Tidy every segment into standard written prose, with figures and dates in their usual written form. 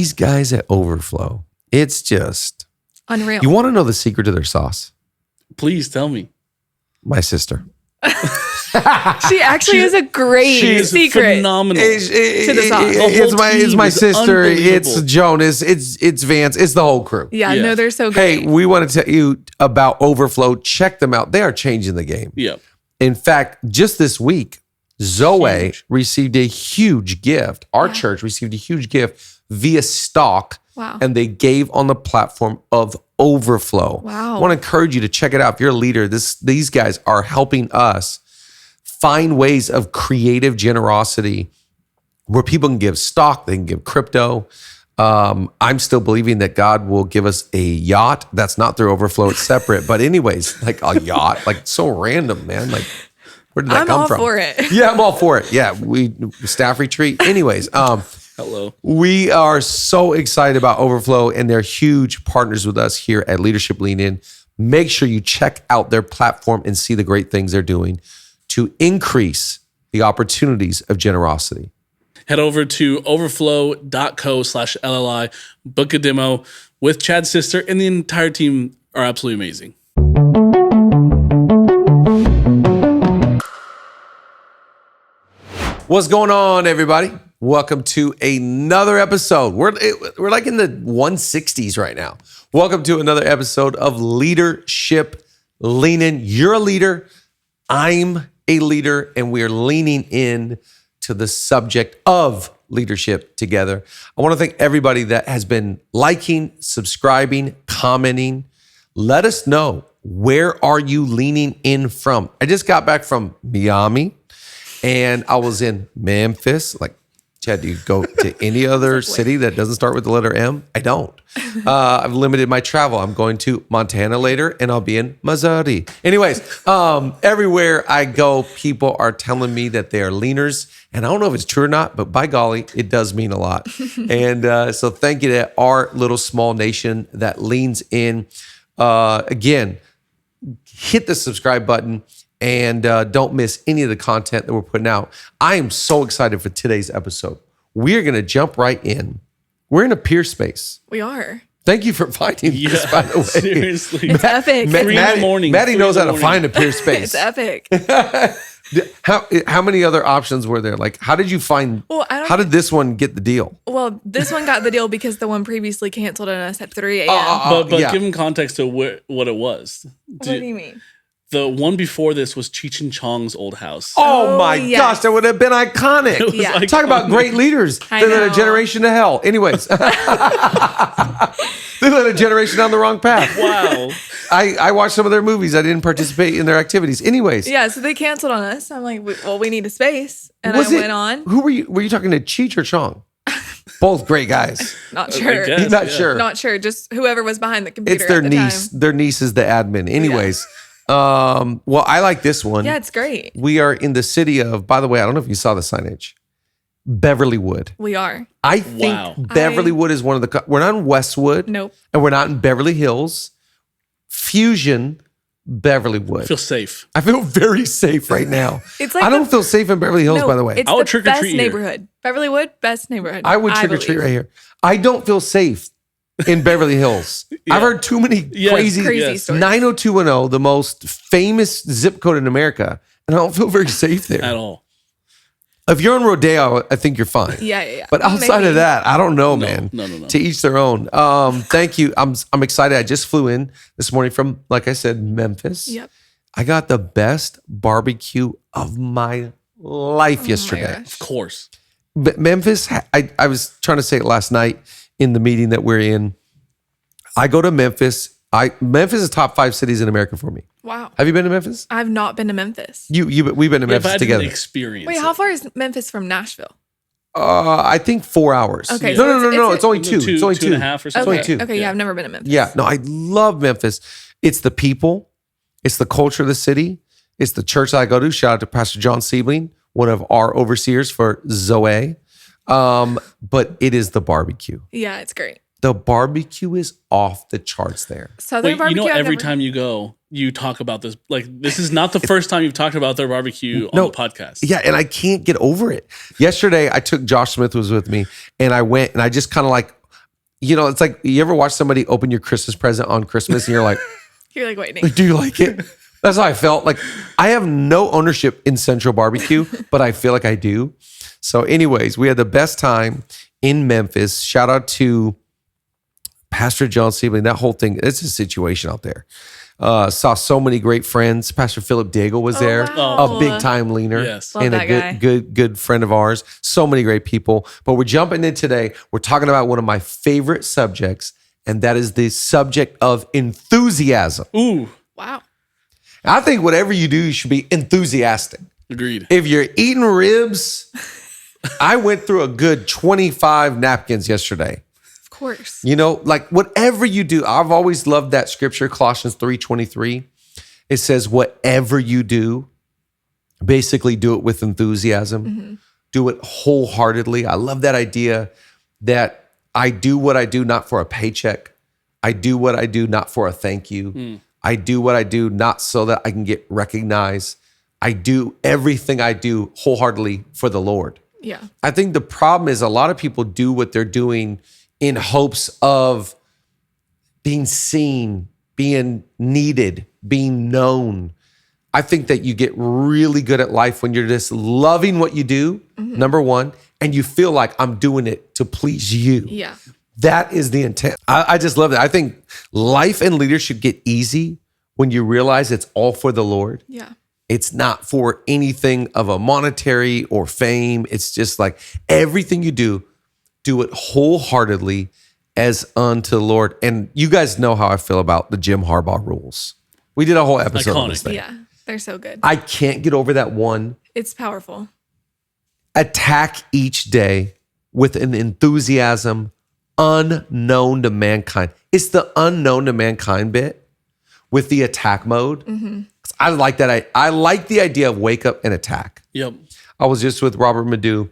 These guys at Overflow, it's just unreal. You want to know the secret to their sauce? Please tell me. My sister. She actually is a great secret. Phenomenal. To the sauce. It's my sister. It's Jonas. It's Vance. It's the whole crew. Yeah, no, they're so great. Hey, we want to tell you about Overflow. Check them out. They are changing the game. Yeah. In fact, just this week, Zoe received a huge gift. Our church received a huge gift via stock. Wow. And they gave on the platform of Overflow. Wow. I want to encourage you to check it out. If you're a leader, these guys are helping us find ways of creative generosity where people can give stock, they can give crypto. I'm still believing that God will give us a yacht. That's not through Overflow, it's separate. But anyways, like a yacht, like so random, man. Like, where did that come from? I'm all for it. Yeah, I'm all for it. Yeah, staff retreat. Anyways, hello. We are so excited about Overflow, and they're huge partners with us here at Leadership Lean In. Make sure you check out their platform and see the great things they're doing to increase the opportunities of generosity. Head over to overflow.co/LLI, book a demo with Chad's sister, and the entire team are absolutely amazing. What's going on, everybody? Welcome to another episode. We're like in the 160s right now. Welcome to another episode of Leadership Lean In. You're a leader. I'm a leader, and we are leaning in to the subject of leadership together. I want to thank everybody that has been liking, subscribing, commenting. Let us know, where are you leaning in from? I just got back from Miami, and I was in Memphis. Like, Chad, do you go to any other city that doesn't start with the letter M? I don't. I've limited my travel. I'm going to Montana later, and I'll be in Missouri. Anyways, everywhere I go, people are telling me that they are leaners. And I don't know if it's true or not, but by golly, it does mean a lot. And so thank you to our little small nation that leans in. Again, hit the subscribe button. And don't miss any of the content that we're putting out. I am so excited for today's episode. We're going to jump right in. We're in a peer space. We are. Thank you for finding this, by the way. Seriously. It's epic. Maddie knows how to find a peer space. It's epic. How many other options were there? Like, how did you find, how did this one get the deal? Well, this one got the deal because the one previously canceled on us at 3 a.m. But give them context to what it was. What do you mean? The one before this was Cheech and Chong's old house. Oh my gosh, that would have been iconic. Yeah. Talk about great leaders. They led a generation to hell. Anyways. They led a generation down the wrong path. Wow. I watched some of their movies. I didn't participate in their activities. Anyways. Yeah, so they canceled on us. I'm like, well, we need a space. And I went on. Who were you? Were you talking to Cheech or Chong? Both great guys. Not sure. Sure. Not sure. Just whoever was behind the computer. It's their at the niece. time. Their niece is the admin. Anyways. Well, I like this one. Yeah, it's great. We are in the city of, by the way, I don't know if you saw the signage, Beverly Wood. We are. I think Beverly Wood is one of the, we're not in Westwood. Nope. And we're not in Beverly Hills. Fusion, Beverly Wood. I feel safe. I feel very safe right now. It's like I don't feel safe in Beverly Hills, by the way. It's I would the trick or best treat neighborhood. Beverly Wood, best neighborhood. I would trick or treat right here. I don't feel safe in Beverly Hills. I've heard too many crazy stories. 90210, the most famous zip code in America, and I don't feel very safe there At all. If you're in Rodeo, I think you're fine. Yeah. But outside of that, I don't know, man. No. To each their own. Thank you. I'm excited. I just flew in this morning from, like I said, Memphis. Yep. I got the best barbecue of my life yesterday. Of course. But Memphis, I was trying to say it last night in the meeting that we're in. I go to Memphis. Memphis is top 5 cities in America for me. Wow. Have you been to Memphis? I've not been to Memphis. We've been to Memphis together. Experience. Wait, how far is Memphis from Nashville? I think 4 hours. Okay. No. It's only 2. It's only 2. 2.5 or something. It's only 2. Okay, yeah, I've never been to Memphis. Yeah, no, I love Memphis. It's the people. It's the culture of the city. It's the church that I go to. Shout out to Pastor John Siebling, one of our overseers for Zoe. But it is the barbecue. Yeah, it's great. The barbecue is off the charts there. Southern barbecue. Every time you go, you talk about this. Like, this is not the first time you've talked about their barbecue on the podcast. Yeah, and I can't get over it. Yesterday, I took Josh Smith was with me, and I went and I just kind of like, it's like you ever watch somebody open your Christmas present on Christmas and you're like, waiting. do you like it? That's how I felt. Like I have no ownership in Central Barbecue, but I feel like I do. So anyways, we had the best time in Memphis. Shout out to Pastor John Siebling. That whole thing, it's a situation out there. Saw so many great friends. Pastor Philip Daigle was there, wow. a big time leaner, Yes. Love and that guy. a good friend of ours. So many great people. But we're jumping in today. We're talking about one of my favorite subjects, and that is the subject of enthusiasm. Ooh, Wow. I think whatever you do, you should be enthusiastic. agreed. If you're eating ribs, I went through a good 25 napkins yesterday. Of course. Like whatever you do, I've always loved that scripture, Colossians 3:23. It says, whatever you do, basically do it with enthusiasm. Do it wholeheartedly. I love that idea that I do what I do not for a paycheck. I do what I do not for a thank you. I do what I do not so that I can get recognized. I do everything I do wholeheartedly for the Lord. Yeah. I think the problem is a lot of people do what they're doing in hopes of being seen, being needed, being known. I think that you get really good at life when you're just loving what you do, number one, and you feel like I'm doing it to please you. Yeah. That is the intent. I just love it. I think life and leadership get easy when you realize it's all for the Lord. Yeah. It's not for anything of a monetary or fame. It's just like everything you do it wholeheartedly as unto the Lord. And you guys know how I feel about the Jim Harbaugh rules. We did a whole episode on this thing. Yeah. They're so good. I can't get over that one. It's powerful. Attack each day with an enthusiasm unknown to mankind. It's the unknown to mankind bit with the attack mode. I like that. I like the idea of wake up and attack. Yep. I was just with Robert Madu,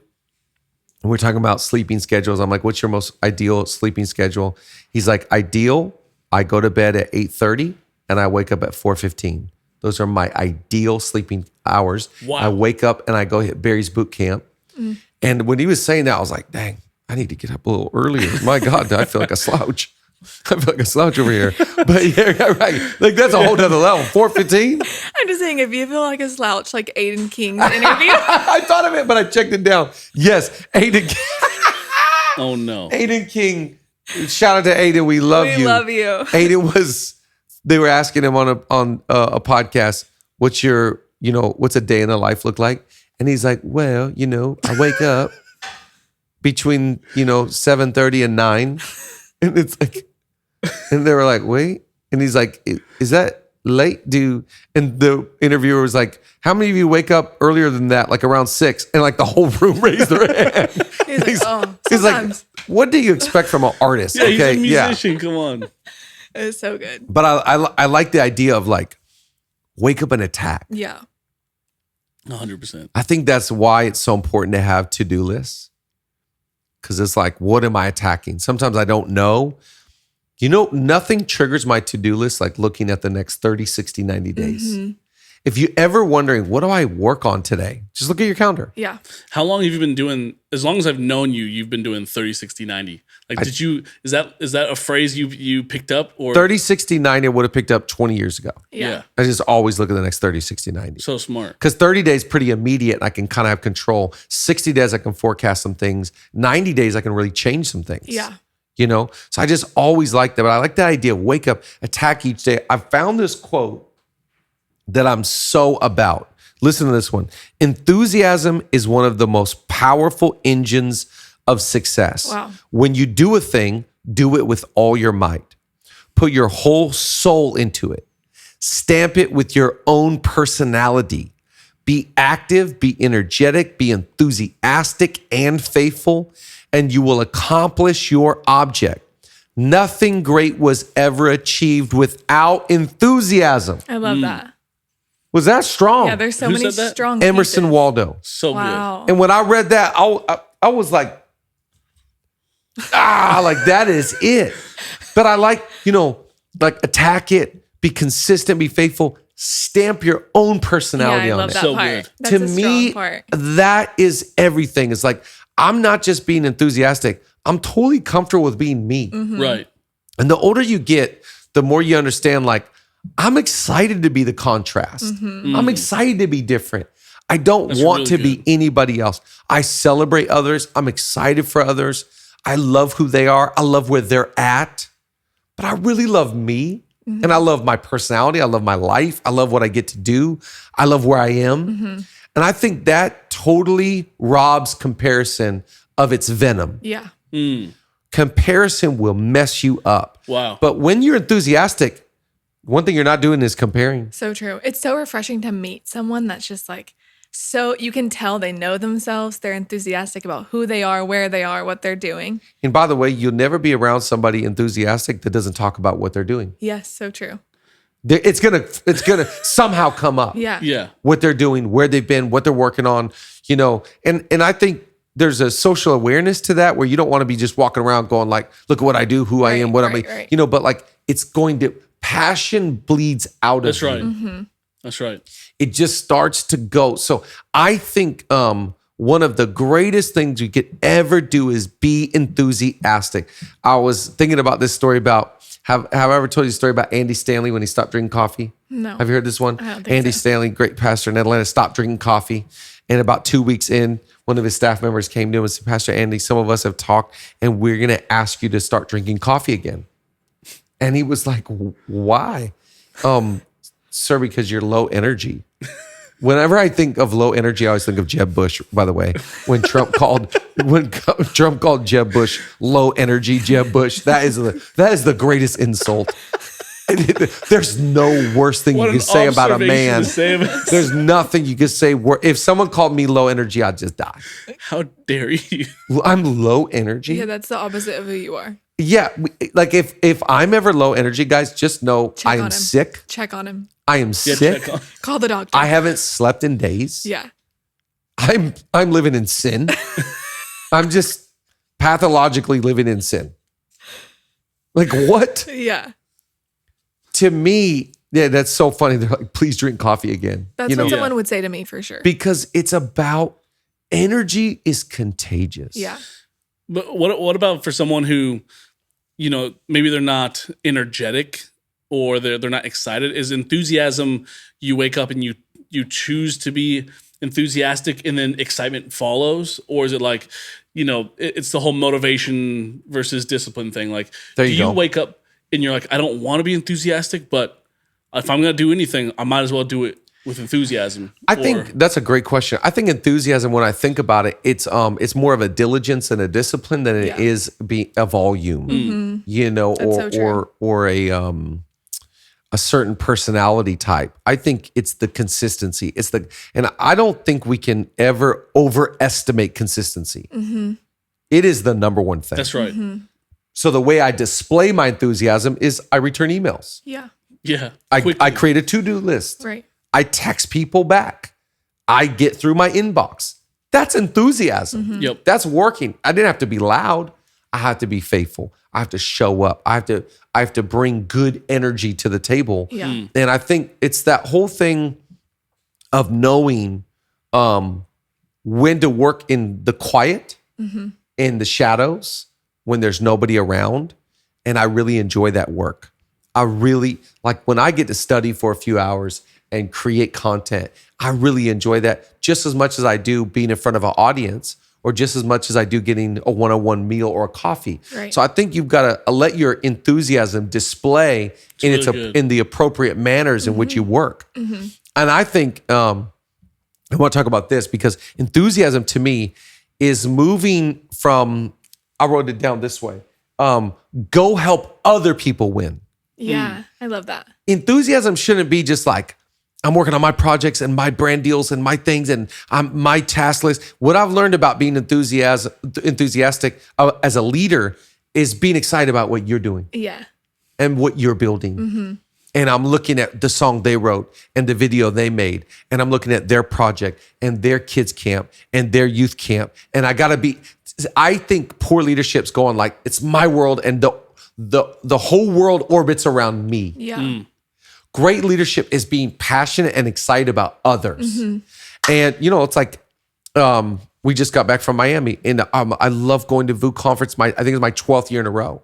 and we're talking about sleeping schedules. I'm like, what's your most ideal sleeping schedule? He's like, ideal, I go to bed at 8:30 and I wake up at 4:15. Those are my ideal sleeping hours. Wow. I wake up and I go hit Barry's boot camp. And when he was saying that, I was like, dang, I need to get up a little earlier. My God, I feel like a slouch. I feel like a slouch over here. But yeah, right. Like that's a whole nother level. 4:15? I'm just saying, if you feel like a slouch, like Aiden King's interview. I thought of it, but I checked it down. Yes, Aiden King. Oh no. Aiden King. Shout out to Aiden. We love you. We love you. Aiden they were asking him on a podcast, what's a day in the life look like? And he's like, well, I wake up between, 7:30 and 9. And it's like, and they were like, wait. And he's like, is that late? And the interviewer was like, how many of you wake up earlier than that? Like around 6? And like the whole room raised their hand. He's like, He's like, sometimes. what do you expect from an artist? Yeah, Okay, he's a musician. Come on. It was so good. But I like the idea of like, wake up and attack. Yeah. 100%. I think that's why it's so important to have to-do lists. Because it's like, what am I attacking? Sometimes I don't know. Nothing triggers my to-do list like looking at the next 30, 60, 90 days. If you ever wondering, what do I work on today? Just look at your calendar. Yeah. How long have you been doing, as long as I've known you, you've been doing 30, 60, 90? Like, is that a phrase you picked up? Or 30, 60, 90 I would have picked up 20 years ago. Yeah. I just always look at the next 30, 60, 90. So smart. Because 30 days pretty immediate and I can kind of have control. 60 days I can forecast some things. 90 days I can really change some things. Yeah. So I just always like that. But I like that idea, wake up, attack each day. I found this quote that I'm so about. Listen to this one. Enthusiasm is one of the most powerful engines of success. Wow. When you do a thing, do it with all your might. Put your whole soul into it. Stamp it with your own personality. Be active, be energetic, be enthusiastic and faithful, and you will accomplish your object. Nothing great was ever achieved without enthusiasm. I love that. Was that strong? Yeah, there's so Who many said that? strong Emerson pieces. Waldo. So Wow. And when I read that, I was like, like that is it. But I like, like attack it, be consistent, be faithful, stamp your own personality Yeah, I on love it. that So part. good. That's To a me, strong part. that is everything. It's like, I'm not just being enthusiastic, I'm totally comfortable with being me. Right. And the older you get, the more you understand, like, I'm excited to be the contrast. I'm excited to be different. I don't want to be anybody else. I celebrate others. I'm excited for others. I love who they are. I love where they're at. But I really love me. And I love my personality. I love my life. I love what I get to do. I love where I am. And I think that totally robs comparison of its venom. Yeah. Comparison will mess you up. Wow. But when you're enthusiastic, one thing you're not doing is comparing. So true. It's so refreshing to meet someone that's just like, so you can tell they know themselves. They're enthusiastic about who they are, where they are, what they're doing. And by the way, you'll never be around somebody enthusiastic that doesn't talk about what they're doing. Yes, so true. It's gonna somehow come up. Yeah. Yeah. What they're doing, where they've been, what they're working on, and I think there's a social awareness to that where you don't want to be just walking around going like, look at what I do, who I am, what I'm, right. but like it's going to, passion bleeds out That's of right. you. That's right. It just starts to go. So I think one of the greatest things you could ever do is be enthusiastic. I was thinking about this story about, have I ever told you a story about Andy Stanley when he stopped drinking coffee? No. Have you heard this one? I don't think Andy so. Stanley, great pastor in Atlanta, stopped drinking coffee. And about 2 weeks in, one of his staff members came to him and said, Pastor Andy, some of us have talked and we're going to ask you to start drinking coffee again. And he was like, why? Sir, because you're low energy. Whenever I think of low energy, I always think of Jeb Bush, by the way. When Trump called Jeb Bush low energy Jeb Bush, that is the greatest insult. There's no worse thing you can say about a man. There's nothing you can say. If someone called me low energy, I'd just die. How dare you? I'm low energy. Yeah, that's the opposite of who you are. Yeah, like if I'm ever low energy, guys, just know I am sick. Check on him. I am sick. Call the doctor. I haven't slept in days. Yeah. I'm living in sin. I'm just pathologically living in sin. Like what? Yeah. To me, yeah, that's so funny. They're like, please drink coffee again. That's what someone would say to me for sure. Because it's about energy is contagious. Yeah. But what about for someone who, maybe they're not energetic or they're not excited? Is enthusiasm, you wake up and you choose to be enthusiastic and then excitement follows? Or is it like, it's the whole motivation versus discipline thing? Like, do you wake up and you're like, I don't want to be enthusiastic, but if I'm going to do anything, I might as well do it with enthusiasm? I think that's a great question. I think enthusiasm, when I think about it, it's more of a diligence and a discipline than it is a volume, or a certain personality type. I think it's the consistency. And I don't think we can ever overestimate consistency. It is the number one thing. That's right. So the way I display my enthusiasm is I return emails. Yeah. Yeah. I create a to-do list. Right. I text people back. I get through my inbox. That's enthusiasm. Yep. That's working. I didn't have to be loud. I have to be faithful. I have to show up. I have to bring good energy to the table. Yeah. And I think it's that whole thing of knowing when to work in the quiet, in the shadows, when there's nobody around. And I really enjoy that work. I really, like when I get to study for a few hours and create content, I really enjoy that just as much as I do being in front of an audience, or just as much as I do getting a one-on-one meal or a coffee. Right. So I think you've got to let your enthusiasm display in the appropriate manners in which you work. And I think, I want to talk about this because enthusiasm to me is moving from, I wrote it down this way, go help other people win. Yeah, I love that. Enthusiasm shouldn't be just like, I'm working on my projects and my brand deals and my things and my task list. What I've learned about being enthusiastic as a leader is being excited about what you're doing. Yeah. And what you're building. And I'm looking at the song they wrote and the video they made. And I'm looking at their project and their kids camp and their youth camp. And I think poor leadership's going like, it's my world and the whole world orbits around me. Yeah. Great leadership is being passionate and excited about others. And, it's like, We just got back from Miami, and I love going to VOO conference. I think it's my 12th year in a row.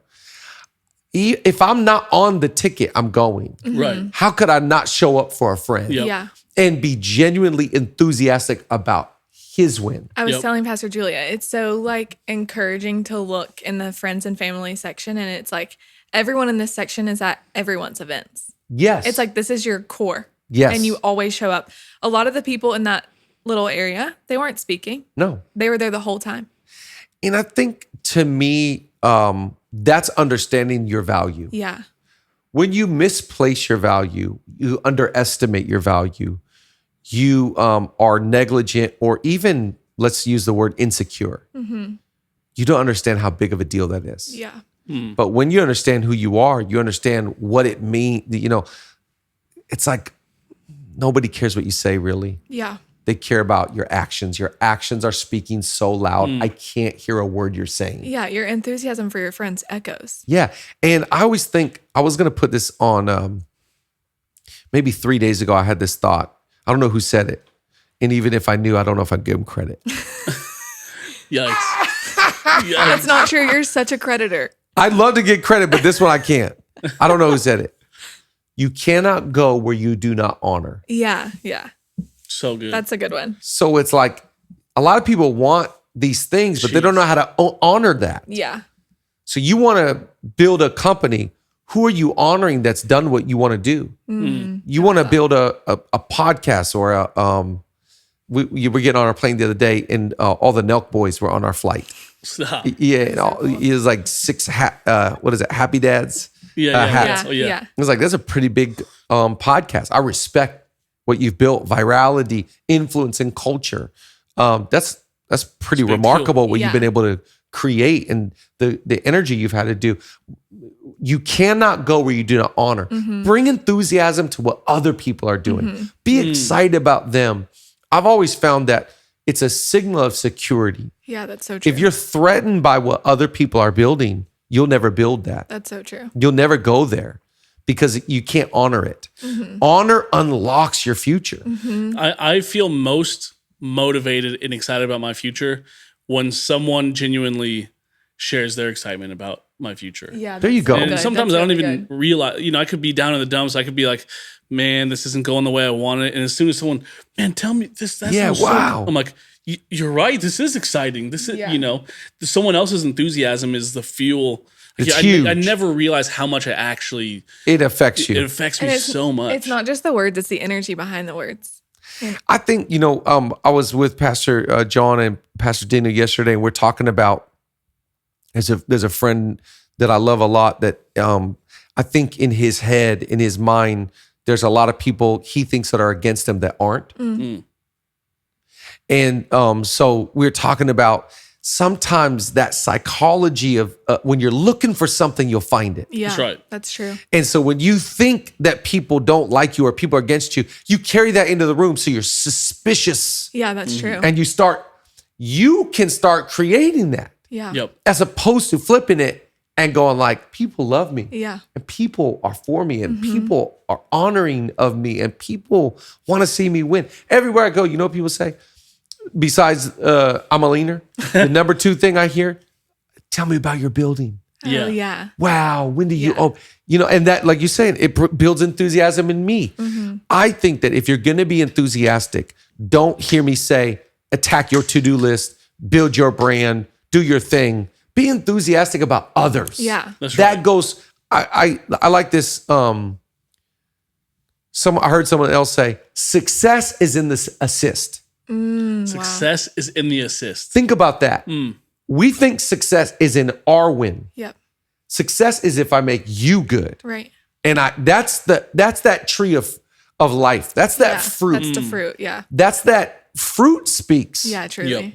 If I'm not on the ticket, I'm going. Right. How could I not show up for a friend? Yep. Yeah. And be genuinely enthusiastic about his win. I was Yep. telling Pastor Julia, it's so like encouraging to look in the friends and family section, and it's like everyone in this section is at everyone's events. Yes. It's like this is your core. Yes. And you always show up. A lot of the people in that little area, they weren't speaking. No. They were there the whole time. And I think to me, that's understanding your value. Yeah. When you misplace your value, you underestimate your value, you are negligent, or even, let's use the word insecure. You don't understand how big of a deal that is. Yeah. But when you understand who you are, you understand what it means. It's like nobody cares what you say, really. Yeah. They care about your actions. Your actions are speaking so loud, I can't hear a word you're saying. Yeah. Your enthusiasm for your friends echoes. Yeah. And I always think, I was going to put this on, maybe 3 days ago, I had this thought. I don't know who said it. And even if I knew, I don't know if I'd give him credit. Yikes. That's not true. You're such a creditor. I'd love to get credit, but this one I can't. I don't know who said it. You cannot go where you do not honor. Yeah. Yeah. So good. That's a good one. So it's like a lot of people want these things, but they don't know how to honor that. Yeah. So you want to build a company. Who are you honoring that's done what you want to do? You want to build a podcast or we were getting on our plane the other day, and all the Nelk boys were on our flight. Stop. Yeah, and it was like 6 Happy Dads hats. Oh, yeah. I was like, that's a pretty big podcast. I respect what you've built, virality, influence, and culture. That's pretty big remarkable deal. what you've been able to create, and the energy you've had to do. You cannot go where you do not honor. Bring enthusiasm to what other people are doing. Be excited about them. I've always found that it's a signal of security. Yeah, that's so true. If you're threatened by what other people are building, you'll never build that. That's so true. You'll never go there because you can't honor it. Honor unlocks your future. I feel most motivated and excited about my future when someone genuinely shares their excitement about my future. Yeah. There you that's go. so And good. sometimes That's I don't really even good. realize, I could be down in the dumps. I could be like, man, this isn't going the way I want it. And as soon as someone, man, tell me this, that Yeah, sounds so wow. good. I'm like, you're right. This is exciting. This is, Yeah. someone else's enthusiasm is the fuel. It's I huge. never realized how much it actually, It affects you. it affects And me it's- so much. It's not just the words, it's the energy behind the words. I think, I was with Pastor John and Pastor Dina yesterday, and we're talking about, there's a friend that I love a lot that I think in his head, in his mind, there's a lot of people he thinks that are against him that aren't. And so we're talking about sometimes that psychology of when you're looking for something, you'll find it. Yeah. That's right. That's true. And so when you think that people don't like you or people are against you, you carry that into the room. So you're suspicious, Yeah, that's true. and you can start creating that Yeah. Yep. as opposed to flipping it and going like, people love me. Yeah. And people are for me, and people are honoring of me, and people want to see me win. Everywhere I go, you know what people say? Besides, I'm a leaner. The number 2 thing I hear, tell me about your building. Yeah. Oh, yeah. Wow, when do you Yeah. and that, like you're saying, it builds enthusiasm in me. I think that if you're going to be enthusiastic, don't hear me say, attack your to-do list, build your brand, do your thing. Be enthusiastic about others. Yeah. That's That right. goes, I like this. I heard someone else say, success is in the assist. Success is in the assist. Think about that. We think success is in our win. Yep. Success is if I make you good. Right. And that's that tree of life. That's that fruit. That's the fruit. Yeah. That's that fruit speaks. Yeah, truly. Yep.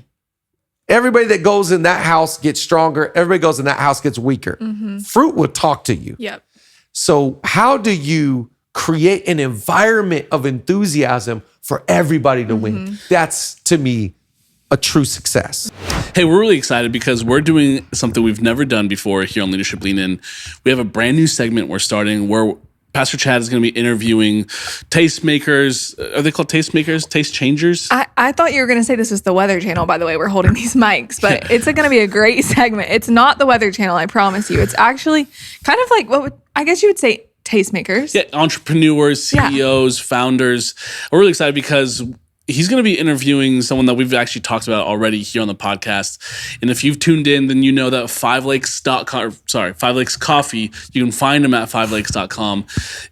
Everybody that goes in that house gets stronger. Everybody goes in that house gets weaker. Fruit will talk to you. Yep. So how do you create an environment of enthusiasm for everybody to win? That's, to me, a true success. Hey, we're really excited because we're doing something we've never done before here on Leadership Lean In. We have a brand new segment we're starting where Pastor Chad is going to be interviewing tastemakers. Are they called tastemakers? Taste changers? I thought you were going to say this was the Weather Channel, by the way. We're holding these mics, but it's going to be a great segment. It's not the Weather Channel, I promise you. It's actually kind of like I guess you would say tastemakers. Yeah, entrepreneurs, CEOs, founders. We're really excited because he's going to be interviewing someone that we've actually talked about already here on the podcast. And if you've tuned in, then you know that Five Lakes Coffee, you can find them at fivelakes.com,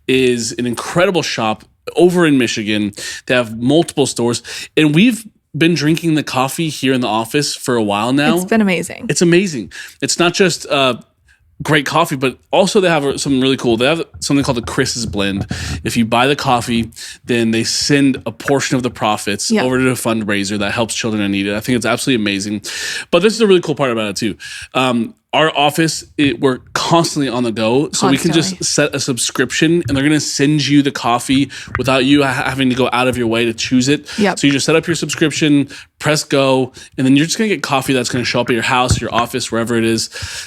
is an incredible shop over in Michigan. They have multiple stores. And we've been drinking the coffee here in the office for a while now. It's been amazing. It's amazing. It's not just great coffee, but also they have something really cool. They have something called the Chris's Blend. If you buy the coffee, then they send a portion of the profits over to a fundraiser that helps children in need. I think it's absolutely amazing. But this is a really cool part about it too. Our office, we're constantly on the go. So we can just set a subscription and they're going to send you the coffee without you having to go out of your way to choose it. Yep. So you just set up your subscription, press go, and then you're just going to get coffee that's going to show up at your house, your office, wherever it is.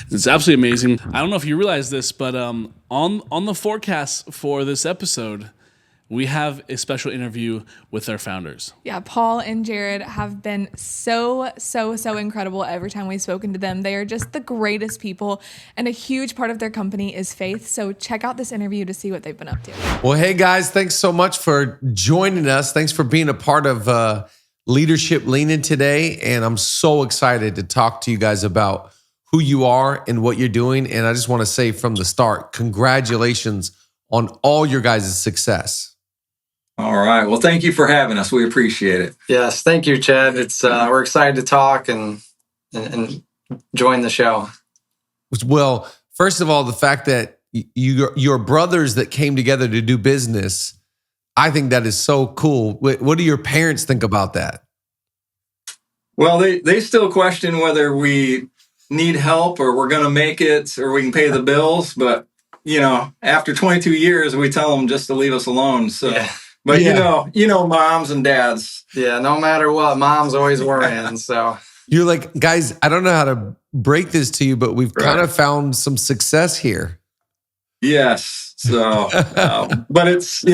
It's absolutely amazing. I don't know if you realize this, but on the forecast for this episode, we have a special interview with our founders. Yeah, Paul and Jared have been so incredible every time we've spoken to them. They are just the greatest people, and a huge part of their company is faith. So check out this interview to see what they've been up to. Well, hey guys, thanks so much for joining us. Thanks for being a part of Leadership Leaning today. And I'm so excited to talk to you guys about who you are and what you're doing. And I just want to say from the start, congratulations on all your guys' success. All right. Well, thank you for having us. We appreciate it. Yes, thank you, Chad. It's we're excited to talk and join the show. Well, first of all, the fact that your brothers that came together to do business, I think that is so cool. What do your parents think about that? Well, they still question whether we need help or we're going to make it or we can pay the bills. But, after 22 years, we tell them just to leave us alone. So. Yeah. But moms and dads. Yeah, no matter what, mom's always worrying. So you're like, guys, I don't know how to break this to you, but we've kind of found some success here. Yes. So, but it's,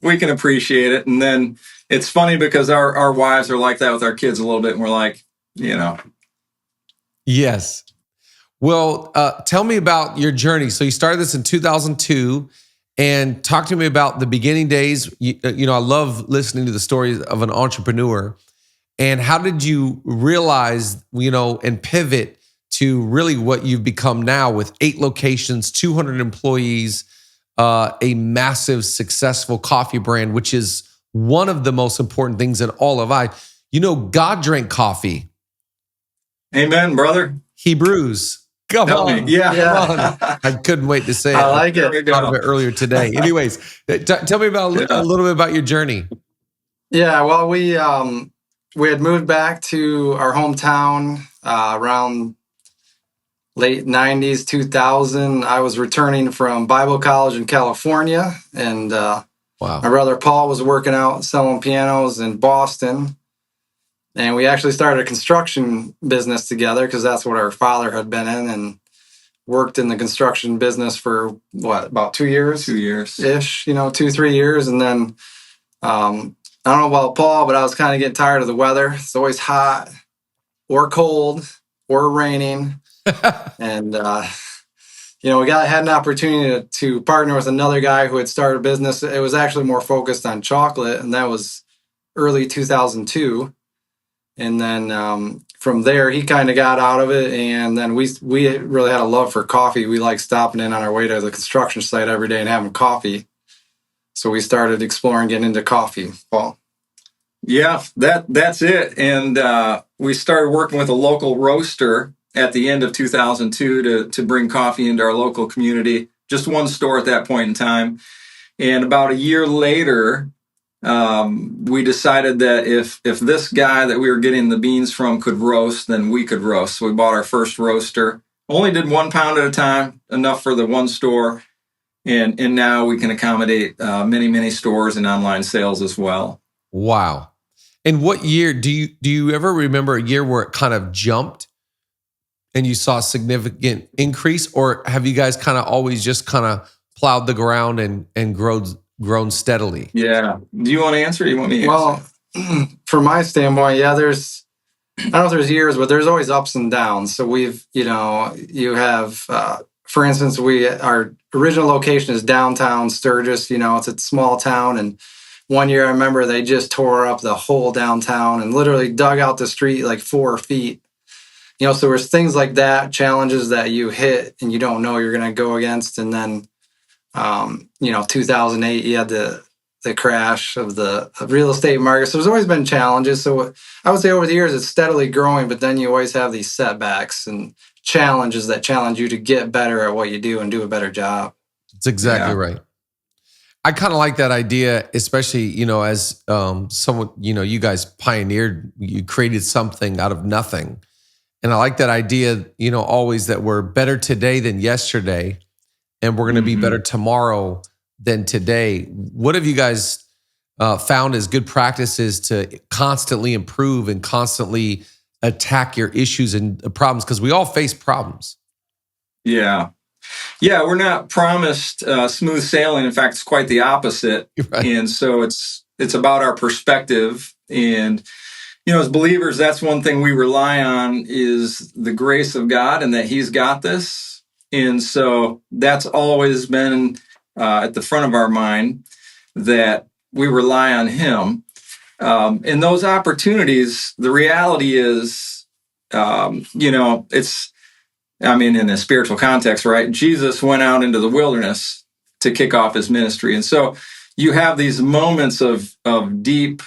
we can appreciate it. And then it's funny because our wives are like that with our kids a little bit. And we're like, Yes. Well, tell me about your journey. So you started this in 2002. And talk to me about the beginning days. I love listening to the stories of an entrepreneur. And how did you realize, and pivot to really what you've become now with 8 locations, 200 employees, a massive, successful coffee brand, which is one of the most important things in all of life. God drank coffee. Amen, brother. Hebrews. Come on. Yeah. Come on. I couldn't wait to say it. I like it. I thought of it earlier today. Anyways, tell me about a little bit about your journey. Yeah, well, we had moved back to our hometown around late 90s, 2000. I was returning from Bible college in California, and my brother Paul was working out selling pianos in Boston. And we actually started a construction business together because that's what our father had been in, and worked in the construction business for about 2 years? 2 years. Ish, 2-3 years. And then, I don't know about Paul, but I was kind of getting tired of the weather. It's always hot or cold or raining. And, we had an opportunity to partner with another guy who had started a business. It was actually more focused on chocolate, and that was early 2002. And then from there, he kind of got out of it. And then we really had a love for coffee. We liked stopping in on our way to the construction site every day and having coffee. So we started exploring getting into coffee, Paul. Yeah, that's it. And we started working with a local roaster at the end of 2002 to bring coffee into our local community. Just one store at that point in time. And about a year later, we decided that if this guy that we were getting the beans from could roast, then we could roast. So we bought our first roaster. Only did 1 pound at a time, enough for the one store. And now we can accommodate many stores and online sales as well. Wow. And what year do you ever remember a year where it kind of jumped and you saw a significant increase, or have you guys kind of always just kind of plowed the ground and grown steadily? Yeah. Do you want to answer? Or you want me to answer? Well, from my standpoint, yeah, I don't know if there's years, but there's always ups and downs. So you have, for instance, our original location is downtown Sturgis. It's a small town. And one year I remember they just tore up the whole downtown and literally dug out the street like 4 feet. So there's things like that, challenges that you hit and you don't know you're going to go against. And then, 2008, you had the crash of the real estate market. So there's always been challenges. So I would say over the years, it's steadily growing, but then you always have these setbacks and challenges that challenge you to get better at what you do and do a better job. That's exactly right. I kind of like that idea, especially, as someone, you guys pioneered, you created something out of nothing. And I like that idea, always that we're better today than yesterday, and we're going to be better tomorrow than today. What have you guys found as good practices to constantly improve and constantly attack your issues and problems? Because we all face problems. Yeah. Yeah, we're not promised smooth sailing. In fact, it's quite the opposite. Right. And so it's about our perspective. And, as believers, that's one thing we rely on is the grace of God and that He's got this. And so that's always been at the front of our mind, that we rely on Him. In those opportunities, the reality is, in a spiritual context, right? Jesus went out into the wilderness to kick off His ministry. And so you have these moments of deep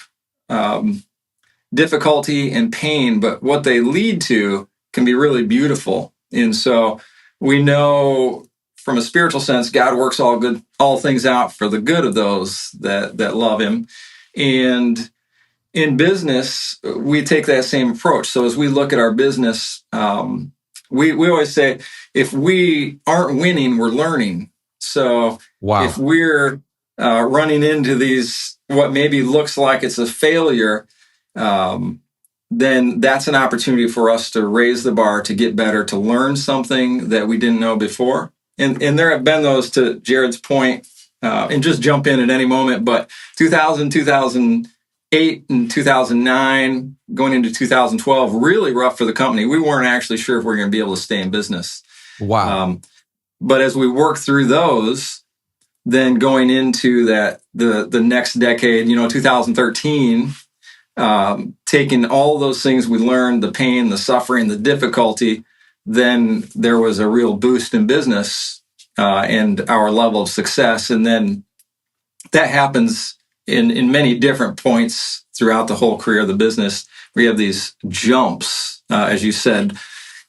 difficulty and pain, but what they lead to can be really beautiful. And so we know from a spiritual sense, God works all things out for the good of those that love Him. And in business, we take that same approach. So as we look at our business, we always say, if we aren't winning, we're learning. So if we're running into these, what maybe looks like it's a failure, then that's an opportunity for us to raise the bar, to get better, to learn something that we didn't know before. And there have been those, to Jared's point, and just jump in at any moment, but 2008 and 2009, going into 2012, really rough for the company. We weren't actually sure if we were going to be able to stay in business. Wow. But as we work through those, then going into the next decade, 2013, taking all those things we learned, the pain, the suffering, the difficulty, then there was a real boost in business and our level of success. And then that happens in many different points throughout the whole career of the business. We have these jumps, as you said,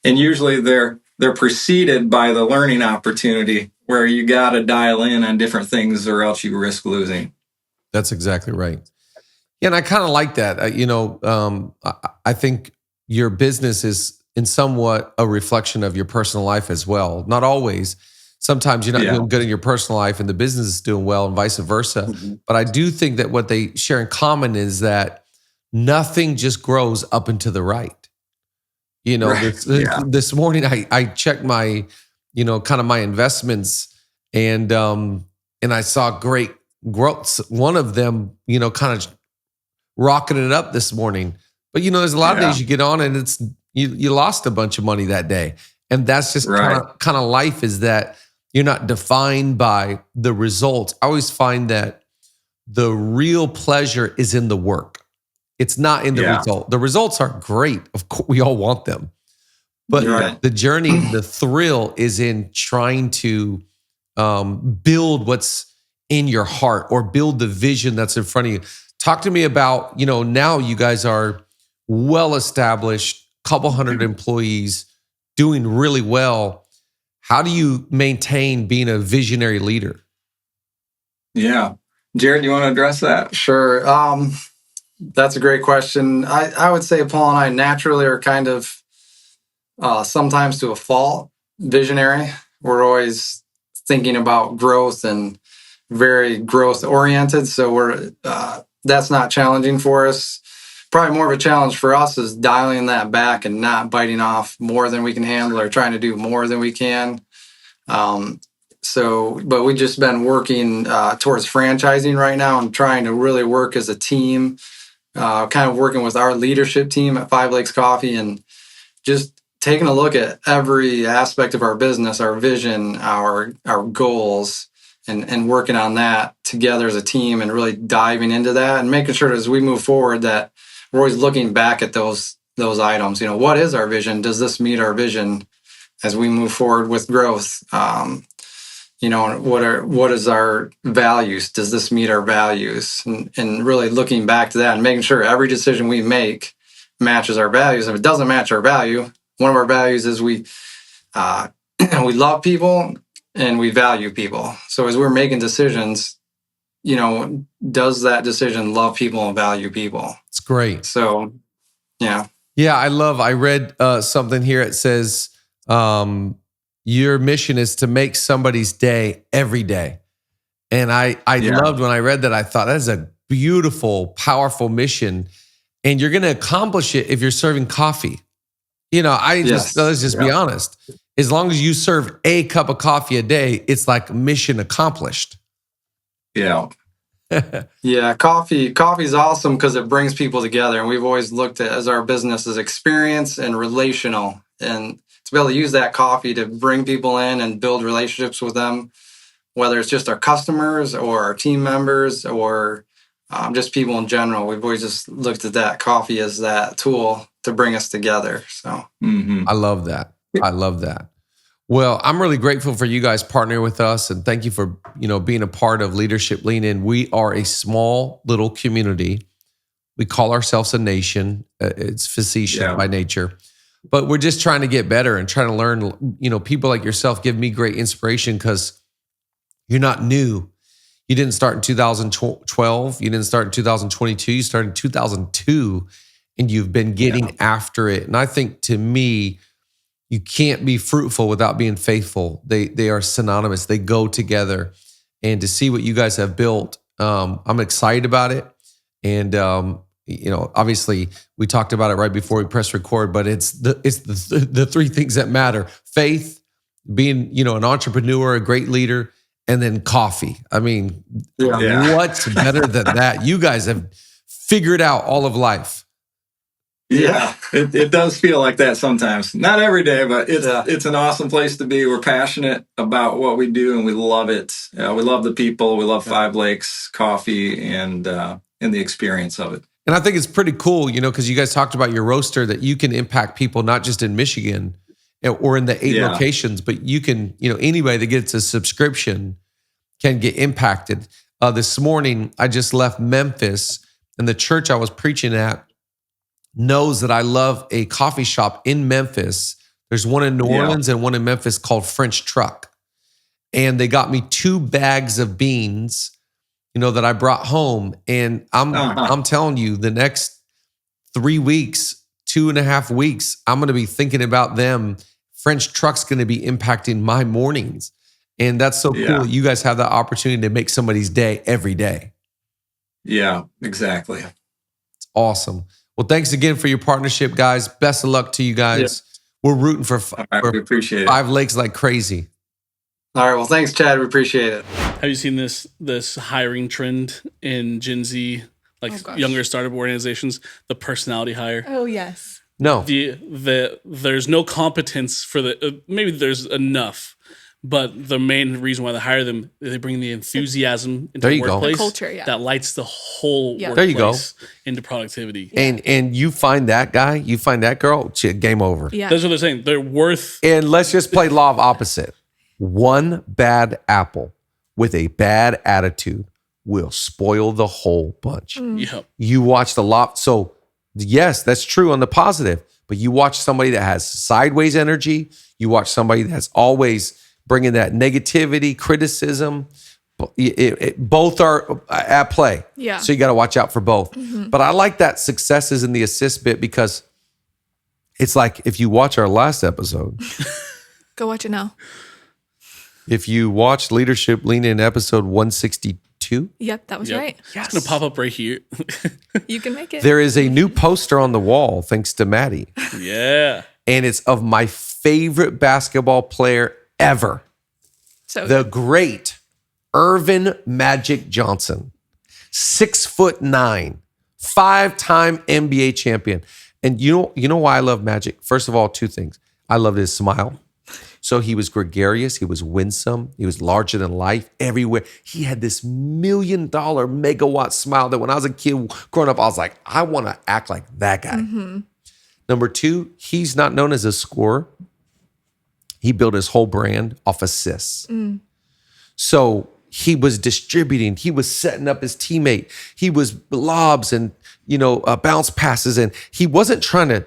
and usually they're preceded by the learning opportunity where you got to dial in on different things or else you risk losing. That's exactly right. Yeah, and I kind of like that. I think your business is in somewhat a reflection of your personal life as well. Not always. Sometimes you're not doing good in your personal life and the business is doing well and vice versa. Mm-hmm. But I do think that what they share in common is that nothing just grows up and to the right. This morning I checked my, kind of my investments and I saw great growth. One of them, kind of rocketing it up this morning. But there's a lot of days you get on and it's you lost a bunch of money that day. And that's just kind of life, is that you're not defined by the results. I always find that the real pleasure is in the work. It's not in the result. The results are great. Of course, we all want them. But the journey, the thrill is in trying to build what's in your heart or build the vision that's in front of you. Talk to me about, now you guys are well-established, couple hundred employees, doing really well. How do you maintain being a visionary leader? Yeah. Jared, you want to address that? Sure. That's a great question. I would say Paul and I naturally are kind of, sometimes to a fault, visionary. We're always thinking about growth and very growth oriented. So that's not challenging for us. Probably more of a challenge for us is dialing that back and not biting off more than we can handle or trying to do more than we can. But we've just been working towards franchising right now and trying to really work as a team, kind of working with our leadership team at Five Lakes Coffee and just taking a look at every aspect of our business, our vision, our goals, and working on that together as a team and really diving into that and making sure that as we move forward that we're always looking back at those items. What is our vision? Does this meet our vision as we move forward with growth? What is our values? Does this meet our values? And really looking back to that and making sure every decision we make matches our values. If it doesn't match our value, one of our values is we love people and we value people. So as we're making decisions, does that decision love people and value people? It's great. So, yeah. Yeah, I read something here. It says, your mission is to make somebody's day every day. And I loved when I read that. I thought that is a beautiful, powerful mission. And you're going to accomplish it if you're serving coffee. Let's just be honest. As long as you serve a cup of coffee a day, it's like mission accomplished. Yeah. Yeah, coffee's awesome because it brings people together. And we've always looked at as our business as experience and relational. And to be able to use that coffee to bring people in and build relationships with them, whether it's just our customers or our team members or just people in general. We've always just looked at that coffee as that tool to bring us together. So I love that. Well, I'm really grateful for you guys partnering with us, and thank you for being a part of Leadership Lean In. We are a small little community. We call ourselves a nation. It's facetious by nature, but we're just trying to get better and trying to learn. People like yourself give me great inspiration because you're not new. You didn't start in 2012. You didn't start in 2022. You started in 2002, and you've been getting after it. And I think, to me, you can't be fruitful without being faithful. They are synonymous. They go together. And to see what you guys have built, I'm excited about it. And obviously, we talked about it right before we press record. But it's the three things that matter: faith, being an entrepreneur, a great leader, and then coffee. I mean, what's better than that? You guys have figured out all of life. Yeah, it does feel like that sometimes. Not every day, but it's an awesome place to be. We're passionate about what we do, and we love it. We love the people. We love Five Lakes Coffee and the experience of it. And I think it's pretty cool, because you guys talked about your roaster, that you can impact people not just in Michigan or in the 8 locations, but you can, anybody that gets a subscription can get impacted. This morning, I just left Memphis, and the church I was preaching at knows that I love a coffee shop in Memphis. There's one in New Orleans and one in Memphis called French Truck. And they got me 2 bags of beans, that I brought home. And I'm telling you, the next 3 weeks, 2.5 weeks, I'm going to be thinking about them. French Truck's going to be impacting my mornings. And that's so cool. You guys have the opportunity to make somebody's day every day. Yeah, exactly. It's awesome. Well, thanks again for your partnership, guys. Best of luck to you guys. We're rooting for we appreciate Five Lakes like crazy. All right. Well, thanks, Chad. We appreciate it. Have you seen this hiring trend in Gen Z, younger startup organizations, the personality hire? Oh, yes. No. There's no competence for maybe there's enough. But the main reason why they hire them, they bring the enthusiasm into the workplace. The culture, that lights the whole workplace there you go. Into productivity. And you find that guy, you find that girl, game over. Yeah. That's what they're saying. They're worth. And let's just play law of opposite. One bad apple with a bad attitude will spoil the whole bunch. Yep. You watch the lot. So yes, that's true on the positive. But you watch somebody that has sideways energy. You watch somebody that's always bringing that negativity, criticism, both are at play. Yeah. So you got to watch out for both. Mm-hmm. But I like that success is in the assist bit because it's like if you watch our last episode. Go watch it now. If you watch Leadership Lean In episode 162. Yep, that was right. Yes. It's going to pop up right here. You can make it. There is a new poster on the wall thanks to Madi. Yeah. And it's of my favorite basketball player ever. So The great Irvin Magic Johnson, 6'9", 5-time NBA champion. And you know why I love Magic? First of all, two things. I loved his smile. So he was gregarious, he was winsome, he was larger than life everywhere. He had this $1 million megawatt smile that when I was a kid growing up, I was like, I want to act like that guy. Number two, he's not known as a scorer. He built his whole brand off assists. So he was distributing, he was setting up his teammate, he was lobs and bounce passes, and he wasn't trying to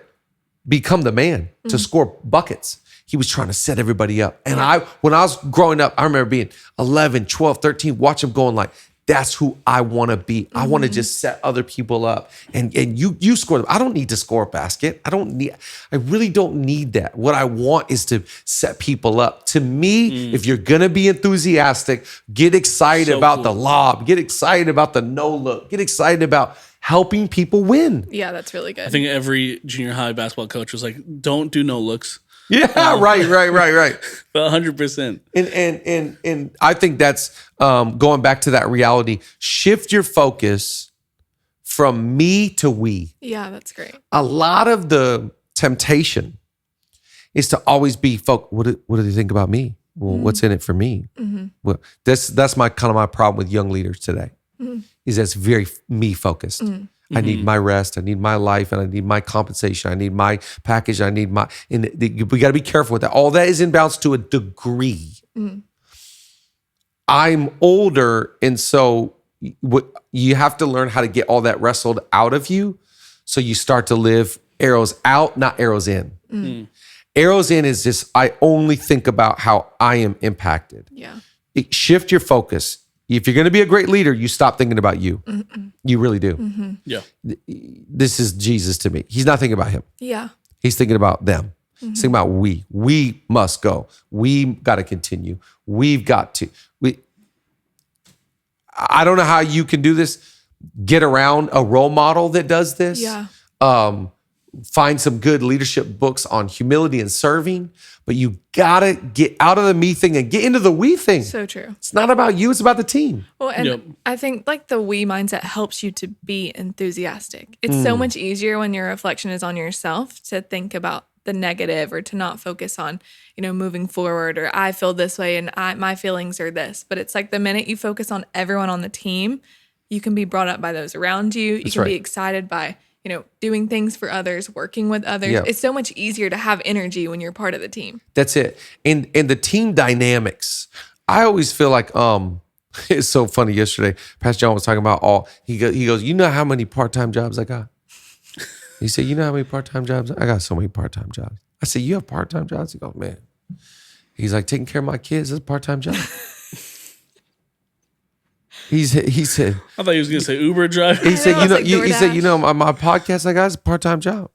become the man to score buckets. He was trying to set everybody up. And when I was growing up, I remember being 11, 12, 13, watch him going like, that's who I want to be. I want to just set other people up. And you score them. I don't need to score a basket. I really don't need that. What I want is to set people up. To me, if you're going to be enthusiastic, get excited about the lob, get excited about the no look, get excited about helping people win. yeah, that's really good. I think every junior high basketball coach was like, don't do no looks. Yeah, right. 100%. And I think that's going back to that reality. Shift your focus from me to we. Yeah, that's great. A lot of the temptation is to always be focused. What do they think about me? Well, what's in it for me? Well, that's my problem with young leaders today. Is that's very me focused. I need my rest. I need my life, and I need my compensation. I need my package. I need my. And we got to be careful with that. All that is inbounds to a degree. I'm older, and so you have to learn how to get all that wrestled out of you. So you start to live arrows out, not arrows in. Arrows in is just I only think about how I am impacted. Yeah. Shift your focus. If you're going to be a great leader, you stop thinking about you. You really do. Yeah. This is Jesus to me. He's not thinking about him. Yeah. He's thinking about them. He's thinking about we. We must go. We got to continue. We've got to. I don't know how you can do this. Get around a role model that does this. Yeah. Find some good leadership books on humility and serving, but you gotta get out of the me thing and get into the we thing. So true. It's not about you, it's about the team. Well, and I think like the we mindset helps you to be enthusiastic. It's so much easier when your reflection is on yourself to think about the negative or to not focus on, moving forward or I feel this way and my feelings are this. But it's like the minute you focus on everyone on the team, you can be brought up by those around you. You can be excited by doing things for others, working with others. Yeah. It's so much easier to have energy when you're part of the team. That's it. And the team dynamics, I always feel like it's so funny. Yesterday, Pastor John was talking about he goes, you know how many part-time jobs I got? He said, you know how many part-time jobs? I got so many part-time jobs. I said, you have part-time jobs? He goes, man. He's like, taking care of my kids is a part-time job. He said, I thought he was going to say Uber driver. He said, he said, my podcast I got is a part-time job.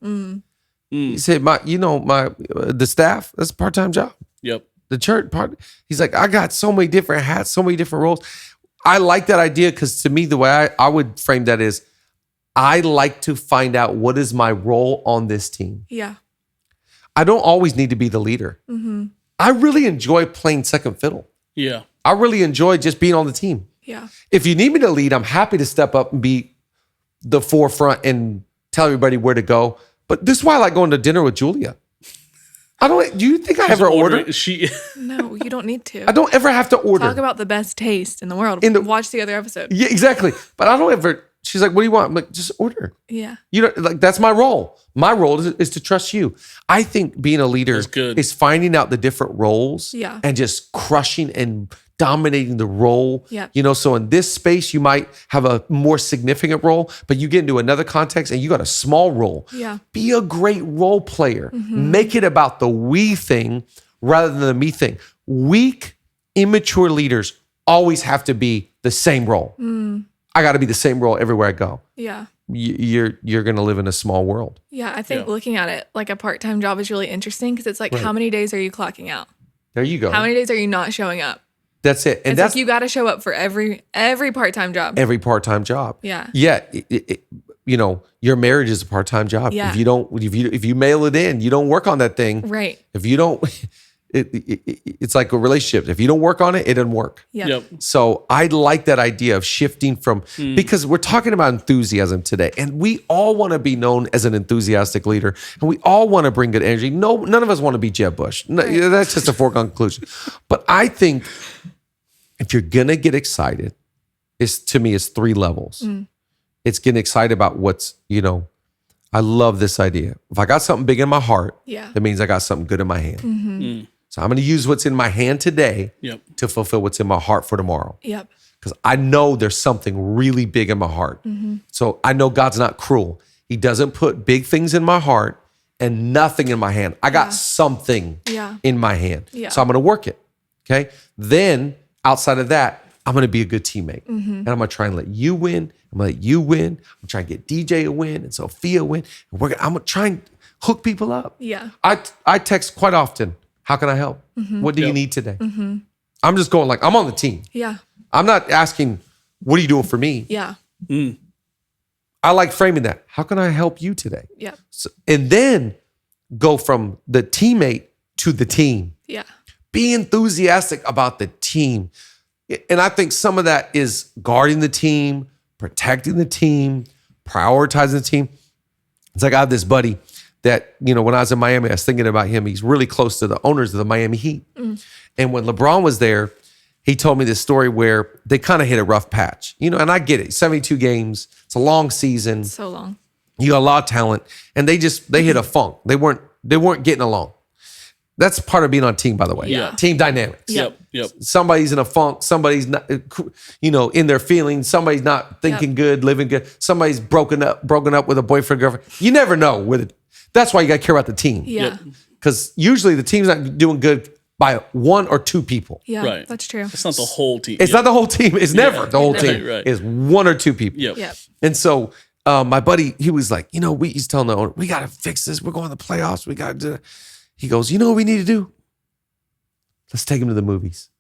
He said, the staff, that's a part-time job. Yep. The church part. He's like, I got so many different hats, so many different roles. I like that idea because to me, the way I would frame that is, I like to find out what is my role on this team. Yeah. I don't always need to be the leader. I really enjoy playing second fiddle. Yeah. I really enjoy just being on the team. Yeah. If you need me to lead, I'm happy to step up and be the forefront and tell everybody where to go. But this is why I like going to dinner with Julia. Do you think I ever order? No, you don't need to. I don't ever have to order. Talk about the best taste in the world. Watch the other episode. Yeah, exactly. But I don't ever, she's like, what do you want? I'm like, just order. Yeah. That's my role. My role is to trust you. I think being a leader is finding out the different roles and just crushing and dominating the role. Yeah. So in this space, you might have a more significant role, but you get into another context and you got a small role. Yeah. Be a great role player. Make it about the we thing rather than the me thing. Weak, immature leaders always have to be the same role. I got to be the same role everywhere I go. Yeah. You're going to live in a small world. Yeah, I think looking at it like a part-time job is really interesting because it's like, how many days are you clocking out? There you go. How many days are you not showing up? That's it. And it's that's like you got to show up for every part-time job. Every part-time job. Yeah. Yeah. Your marriage is a part-time job. Yeah. If you mail it in, you don't work on that thing. Right. If you don't, it's like a relationship. If you don't work on it, it doesn't work. Yep. So I like that idea of shifting from, because we're talking about enthusiasm today, and we all want to be known as an enthusiastic leader, and we all want to bring good energy. No, none of us want to be Jeb Bush. No, that's just a foregone conclusion. But I think if you're gonna get excited, to me, it's 3 levels. It's getting excited about what's, I love this idea. If I got something big in my heart, that means I got something good in my hand. So I'm going to use what's in my hand today to fulfill what's in my heart for tomorrow. Because I know there's something really big in my heart. So I know God's not cruel. He doesn't put big things in my heart and nothing in my hand. I got something in my hand. So I'm going to work it. Okay. Then outside of that, I'm going to be a good teammate. And I'm going to try and let you win. I'm going to let you win. I'm trying to get DJ a win and Sophia a win. I'm going to try and hook people up. I text quite often. How can I help? What do you need today? I'm just going like, I'm on the team. I'm not asking, what are you doing for me? I like framing that. How can I help you today? So, and then go from the teammate to the team. Be enthusiastic about the team. And I think some of that is guarding the team, protecting the team, prioritizing the team. It's like I have this buddy that, when I was in Miami, I was thinking about him. He's really close to the owners of the Miami Heat. And when LeBron was there, he told me this story where they kind of hit a rough patch, and I get it. 72 games. It's a long season. So long. You got a lot of talent. And they hit a funk. They weren't getting along. That's part of being on a team, by the way. Team dynamics. Yep. Somebody's in a funk. Somebody's not, in their feelings. Somebody's not thinking good, living good. Somebody's broken up with a boyfriend, girlfriend. You never know. That's why you got to care about the team. Because usually the team's not doing good by 1 or 2 people. Right. That's true. It's not the whole team. It's not the whole team. It's never the whole team. Right. It's 1 or 2 people. And so my buddy, he was like, he's telling the owner, we got to fix this. We're going to the playoffs. We got to do it. He goes, you know what we need to do? Let's take him to the movies.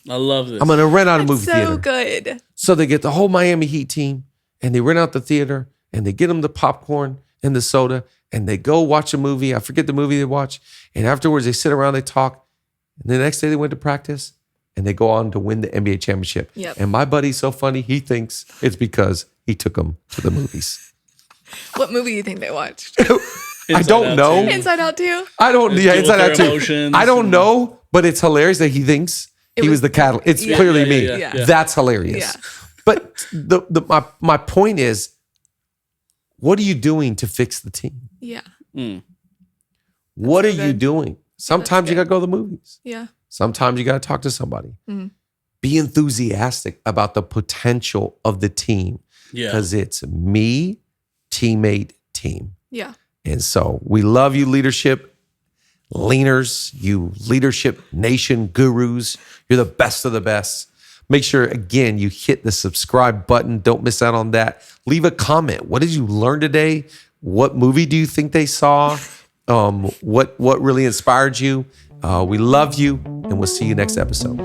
I love this. I'm going to rent out a movie theater. So good. So they get the whole Miami Heat team and they rent out the theater and they get them the popcorn and the soda and they go watch a movie. I forget the movie they watch. And afterwards they sit around, they talk. And the next day they went to practice and they go on to win the NBA championship. And my buddy's so funny. He thinks it's because he took them to the movies. What movie do you think they watched? I don't know. Inside Out 2? I don't. Inside Out 2. Emotions. I don't know, but it's hilarious that he thinks he was the catalyst. It's clearly me. That's hilarious. But my point is, what are you doing to fix the team? What are you doing? Sometimes you got to go to the movies. Sometimes you got to talk to somebody. Be enthusiastic about the potential of the team because it's me, teammate, team. And so we love you, leadership leaners, you leadership nation gurus. You're the best of the best. Make sure, again, you hit the subscribe button. Don't miss out on that. Leave a comment. What did you learn today? What movie do you think they saw? What really inspired you? We love you, and we'll see you next episode.